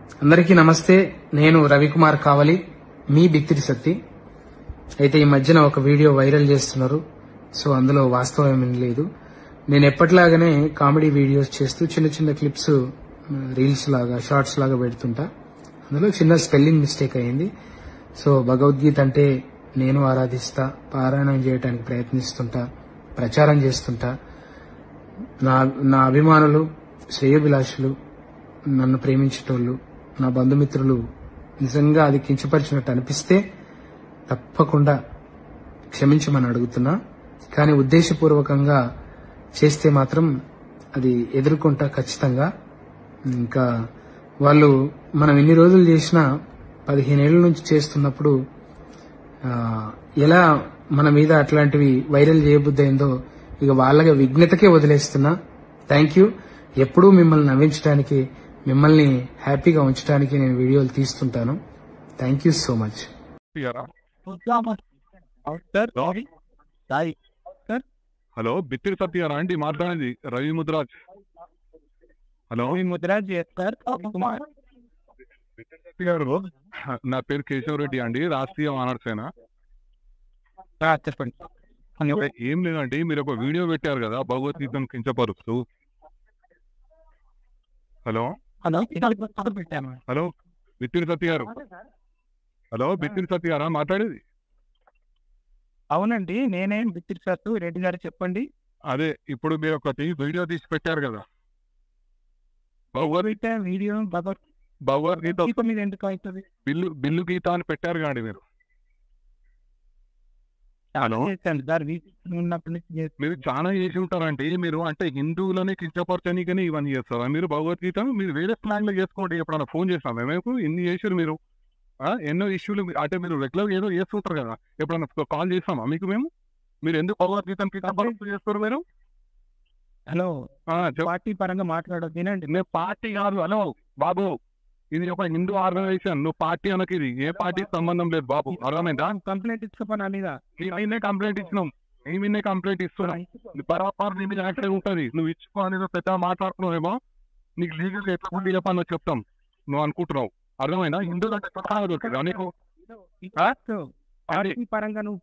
అందరికీ నమస్తే. నేను రవికుమార్ కావలి, మీ బిత్తిరి సత్తి. అయితే ఈ మధ్యన ఒక వీడియో వైరల్ చేస్తున్నారు. సో అందులో వాస్తవం ఏమీ లేదు. నేను ఎప్పటిలాగానే కామెడీ వీడియోస్ చేస్తూ చిన్న చిన్న క్లిప్స్ రీల్స్ లాగా షార్ట్స్ లాగా పెడుతుంటా. అందులో చిన్న స్పెల్లింగ్ మిస్టేక్ అయింది. సో భగవద్గీత అంటే నేను ఆరాధిస్తా, పారాయణం చేయడానికి ప్రయత్నిస్తుంటా, ప్రచారం చేస్తుంటా. నా అభిమానులు, శ్రేయోభిలాషులు, నన్ను ప్రేమించేటోళ్ళు, నా బంధుమిత్రులు నిజంగా అది కించపరిచినట్టు అనిపిస్తే తప్పకుండా క్షమించమని అడుగుతున్నా. కానీ ఉద్దేశపూర్వకంగా చేస్తే మాత్రం అది ఎదుర్కొంటా ఖచ్చితంగా. ఇంకా వాళ్ళు మనం ఎన్ని రోజులు చేసినా 15 ఏళ్ల నుంచి చేస్తున్నప్పుడు ఎలా మన మీద అట్లాంటివి వైరల్ చేయబుద్దయిందో ఇక వాళ్ళకి విఘ్నతకే వదిలేస్తున్నా. Thank you. ఎప్పుడూ మిమ్మల్ని నవ్వించడానికి, మిమ్మల్ని హ్యాపీగా ఉంచడానికి నేను వీడియోలు తీస్తుంటాను. Thank you so much. Hello, Bithiri సత్యారా అండి మాట్లాడేది? రవి ముద్రాజ్. హలో ముద్రాజ్ గారు, నా పేరు కేశవరెడ్డి అండి, రాష్ట్రీయ వానరసేన. చెప్పండి. ఏం లేదండి, మీరు ఒక వీడియో పెట్టారు కదా భగవద్గీతను కించపరుస్తూ. హలో పెట్టాను. హలో బిత్తిరి సత్య గారు. హలో బిత్తిరి సత్య గారా మాట్లాడేది? అవునండి, నేనేం బిత్తిరి సత్తు రెడ్డి గారు, చెప్పండి. అదే ఇప్పుడు మీరు ఒకటి వీడియో తీసి పెట్టారు కదా వీడియో భగవద్గీత మీద ఎందుకు అవుతుంది? బిల్లు గీత అని పెట్టారు కాండి మీరు. హలో, మీరు చాలా చేసి ఉంటారంటే మీరు అంటే హిందువులని కించపరచనికని ఇవన్నీ చేస్తారా మీరు? భగవద్గీత మీరు వేరే ప్లాన్ లో చేసుకోండి. ఎప్పుడన్నా ఫోన్ చేస్తాం మేము, ఇన్ని చేసారు మీరు. ఎన్నో ఇష్యూలు అంటే మీరు రెగ్యులర్ ఏదో చేస్తుంటారు కదా, ఎప్పుడన్నా కాల్ చేస్తామా మీకు మేము? మీరు ఎందుకు భగవద్గీతను కించపరుస్తూ చేస్తారు మీరు? హలో, పార్టీ పరంగా మాట్లాడదు తినండి. నేను పార్టీ కాదు. హలో బాబు, ఇది ఒక హిందూ ఆర్గనైజేషన్. నువ్వు పార్టీ అనకి, ఇది ఏ పార్టీకి సంబంధం లేదు బాబు, అర్థమైందా? కంప్లైంట్ ఇచ్చుకోపని మీద అయినే కంప్లైంట్ ఇచ్చినాం, మేమిన్నే కంప్లైంట్ ఇస్తున్నాం. బరాబర్ నీ మీద యాక్షన్ ఉంటుంది. నువ్వు ఇచ్చుకో అనేది పెద్ద మాట్లాడుతున్నావేమో, నీకు లీగల్ ఎట్లా గుడ్డి చెప్పాలో చెప్తాం. నువ్వు అనుకుంటున్నావు, అర్థమైందా? హిందువులు అంటే దొరుకుతుందా నీకు? పార్టీ పరంగా నువ్వు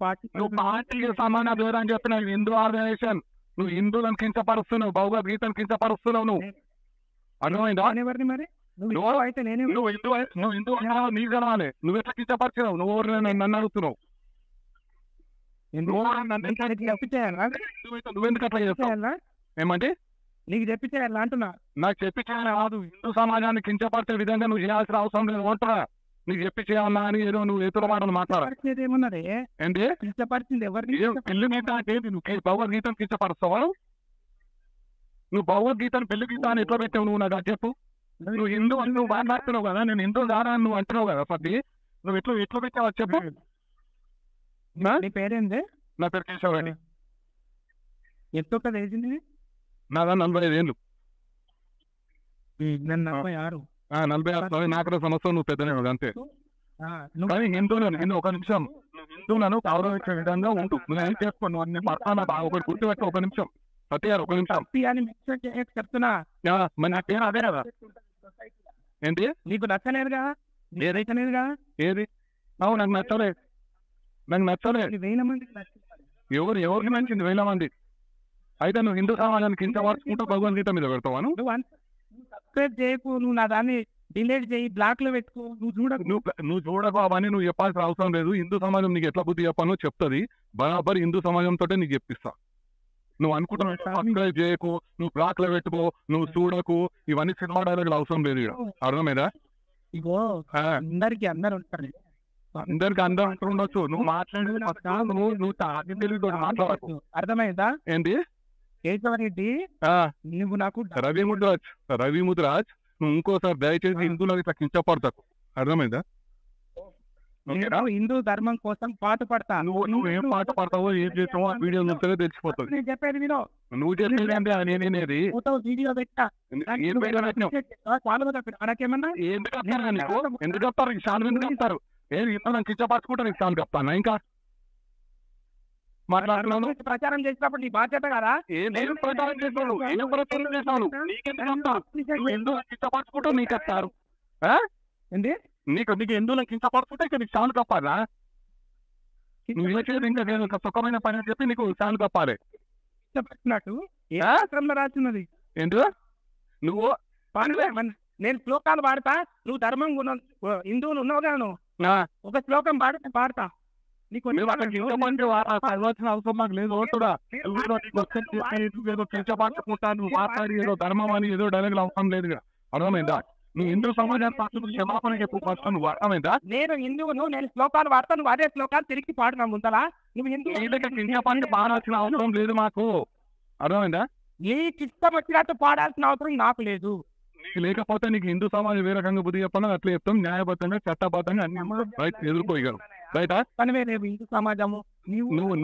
పార్టీకి సమాన దూరం అని చెప్పిన హిందూ ఆర్గనైజేషన్. నువ్వు హిందువులను కించపరుస్తున్నావు, భగవద్గీతను కించపరుస్తున్నావు. నువ్వు అర్థమైందా? ఎవరిని మరి నువ్వు అయితే నేనే నువ్వు హిందూ నీకు కలవాలి. నువ్వు ఎట్లా కించపరిచినావు? నువ్వు నన్ను అడుగుతున్నావు. నువ్వెందుకు అట్లా చేస్తావు? ఏమంటే నీకు చెప్పించేయాలి అంటున్నా. నాకు చెప్పి చేయాలి కాదు, హిందూ సమాజాన్ని కించపరిచే విధంగా నువ్వు చేయాల్సిన అవసరం లేదు. ఓటరా నీకు చెప్పి చేయాలన్నా అని ఏదో నువ్వు ఎదురు మాటలు మాట్లాడేది ఏమన్నది? ఏంటి కించపరిచింది ఎవరిని? పెళ్లి గీత అంటే నువ్వు భగవద్గీతను కించపరుస్తావా? నువ్వు భగవద్గీతను పెళ్లి గీత అని ఎట్లా పెట్టావు? నువ్వు నాకు చెప్పు. నువ్వు హిందూ అని నువ్వు మాట్లాడుతున్నావు కదా, నేను హిందూ దారా అని నువ్వు అంటున్నావు కదా. పది నువ్వు ఎట్లా పెట్టావు చెప్పు. నీ పేరేంది? నా పేరు కేశవరెడ్డి. ఎంతో కదా వేసింది? నాదా 45 ఏళ్ళు. 46. 46 నాకు సంవత్సరం. నువ్వు పెద్దనే అంతే. కానీ హిందువులను ఒక నిమిషం, నువ్వు హిందువులను గౌరవించే విధంగా ఉంటూ నువ్వేం చేసుకో. నువ్వు అన్ని పడతానా ఒకటి గుర్తుపెట్టు. ఒక నిమిషం సత్య గారు, ఒక నిమిషం చెప్తున్నా. మరి నా పేరు అదే కదా. ఏంటి నీకు నచ్చలేదు కదా? ఏదైతేనేది కదా. ఏది? అవును, నాకు నచ్చలేదు. నాకు నచ్చలేదు. 1000 మందికి నచ్చింది. ఎవరికి నచ్చింది? 1000 మంది. అయితే నువ్వు హిందూ సమాజానికి కింద పరుచుకుంటూ భగవద్గీత మీద పెడతావాను? నువ్వు సబ్స్క్రైబ్ చేయకు, నువ్వు నా దాన్ని డిలీట్ చేయి, బ్లాక్ లో పెట్టుకో. నువ్వు చూడకు, అవన్నీ నువ్వు చెప్పాల్సిన అవసరం లేదు. హిందూ సమాజం నీకు ఎట్లా బుద్ధి చెప్పానో చెప్తుంది. బరాబర్ హిందూ సమాజంతో నీకు చెప్పిస్తా. నువ్వు అనుకుంటున్నావు సబ్స్క్రైబ్ చేయకు, నువ్వు బ్లాక్ లో పెట్టుకో, నువ్వు చూడకు, ఇవన్నీ సినిమా డైలాగులు అవసరం లేదు. అర్థమైందా? ఇగో అందరికి అందరు ఉంటారు, అందరికి అందరూ అంటూ ఉండొచ్చు. నువ్వు మాట్లాడేది నువ్వు తాగి తెలుగుతో మాట్లాడకు. అర్థమైందా? ఏంటి కేశవరెడ్డి, నువ్వు నాకు రవి ముద్రాజ్ నువ్వు ఇంకోసారి దయచేసి హిందువులకు ఇట్లా కించపడతాకు. అర్థమైందా? హిందూ ధర్మం కోసం పాట పడతా. నువ్వు ఏం పాట పడతావో ఏం చేస్తావో ఆ వీడియో చూస్తేనే తెలిసిపోతుంది. నేను చెప్పేది వినో. నువ్వు చెప్పేది అంటే నేనేది వీడియో పెట్టా. ఎందుకు చెప్తారు? ఈ సార్ ఎందుకు చెప్తారు? ఏది ఇంత కించపరచుకుంటారు? ఈ సార్ చెప్తాను ఇంకా మాట్లాడుతున్నాను. ప్రచారం చేసినప్పుడు నీ బాధ్యత కదా. నేను ప్రచారం చేసినాను, ఏం ప్రచారం చేసినాను? నీకెందుకు ఎందుకు కించపరచుకుంటావు? నీకు చెప్తారు. ఏంటి నీకు హిందువులను కించపడుతుంటే ఇక నీకు చాలు కప్పాలా? నువ్వు ఏ చేయదు ఇంకా నేను ఒక సుఖమైన పని అని చెప్పి నీకు చాలు కప్పాలి. ఇష్టపడినట్టు ఏ శాస్త్రంలో రాస్తున్నది ఏంటి నువ్వు నేను శ్లోకాలు పాడతా, నువ్వు ధర్మం హిందువులు ఉన్నావు కదా, నువ్వు ఒక శ్లోకం పాడతా నీకు చదవాల్సిన అవసరం నాకు లేదు. ఓటుడా ఏదో కించపడుకుంటా, నువ్వు మాట్లాడి ఏదో ధర్మం అని ఏదో డైలాగులు అవసరం లేదు. అర్థమైందా? నువ్వు హిందూ సమాజాన్ని క్షమాపణ చెప్పు ఫస్ట్. నువ్వు అర్థమైందా? నేను హిందువును, నేను శ్లోకాలు వాడతా, నువ్వు అదే శ్లోకాలు తిరిగి పాడున్నా ముందలా. నువ్వు కించపడి పాడాల్సిన అవసరం లేదు మాకు. అర్థమైందా? నీకు ఇష్టం వచ్చినట్టు పాడాల్సిన అవసరం నాకు లేదు. నీకు లేకపోతే నీకు హిందూ సమాజం ఏ రకంగా బుద్ధి చెప్పాలో అట్లా చెప్తాం. న్యాయబద్ధంగా చట్టబద్ధంగా అన్ని రైట్ ఎదుర్కోగలరు. రైటా? పనివే లేవు హిందూ సమాజము.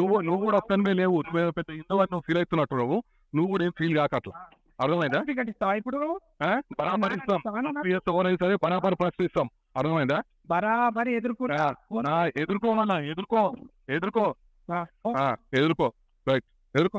నువ్వు కూడా ఒక్కనివే లేవు. నువ్వు పెద్ద హిందూ అని నువ్వు ఫీల్ అవుతున్నట్టు నువ్వు కూడా ఏం ఫీల్ కాకట్లా. అర్థమైందా? ఇప్పుడు బరాబరిస్తాం సరే, బరాబర్ ప్రశ్నిస్తాం. అర్థమైందా? బరాబరి ఎదుర్కోమన్నా ఎదుర్కో రైట్ ఎదుర్కో.